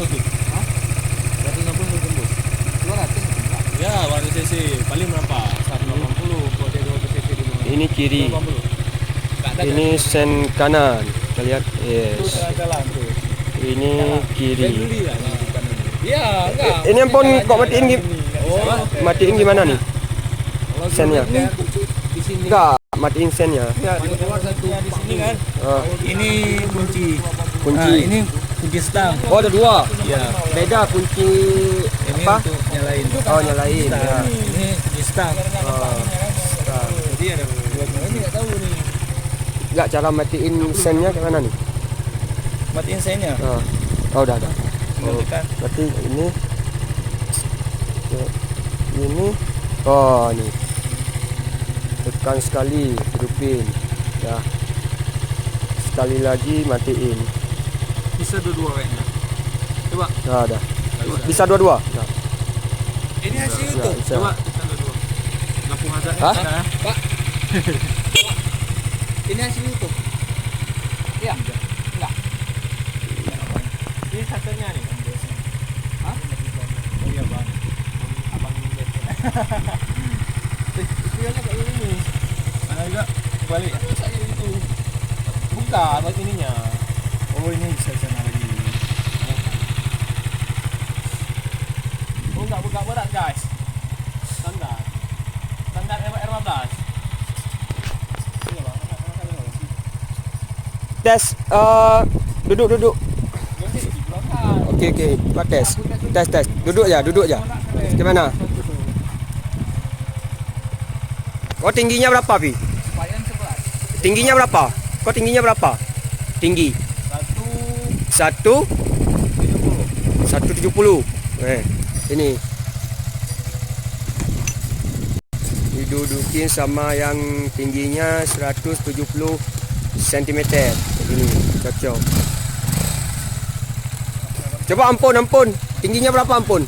tuh. Hah? 160 tembus. 200 enggak? Ya, 100 cc paling berapa? 180 kalau dia 200 cc di mana? Ini kiri. 180. Ini sen kanan. Kita lihat. Terus Yes. jalan tuh. Ini kiri. Iya, enggak. Ini ampun kok matiin Oh, matiin gimana nih? kalau Sennya. di sini. Enggak, matiin sennya. Ya, keluar satu di sini kan. Ah, Ini kunci. kunci. Nah, ini kunci stang. Oh, ada dua. Iya. Beda kunci Ini apa? untuk nyalain. Oh, nyalain. Stang. Ya. Ini kunci stang. Oh, stang. Jadi ada dua ini enggak tahu nih. Enggak, cara matiin sennya gimana nih? Matiin sennya. Ah. Oh, udah ada. Tinggal tekan. Berarti ini oh ini tekan sekali, hidupin ya, sekali lagi matiin. Bisa dua-dua kayaknya. Coba. Nah, ada bisa dua-dua. Nah, Ini hasil ya, itu. bisa. Coba kita dua-dua. Lampu hazard. Hah? Pak. Ini hasil itu. Iya. Enggak. Ini satunya nih. Hah? Oh iya, Bang. Abang lihat. Itu yang kayak ini. Mana juga balik. Saya itu. Buka buat ininya. Oh, ini bisa sana lagi. Oh, enggak buka berat, guys. Standar. Standar R15. Iya, Bang. Tes duduk. Oke, buat tes. Duduk ya. Gimana? Kau tingginya berapa, Pi? Tingginya berapa? Kau tingginya berapa? Tinggi 170. Ini didudukin sama yang tingginya 170 cm. Ini cocok. Coba ampun. Tingginya berapa ampun?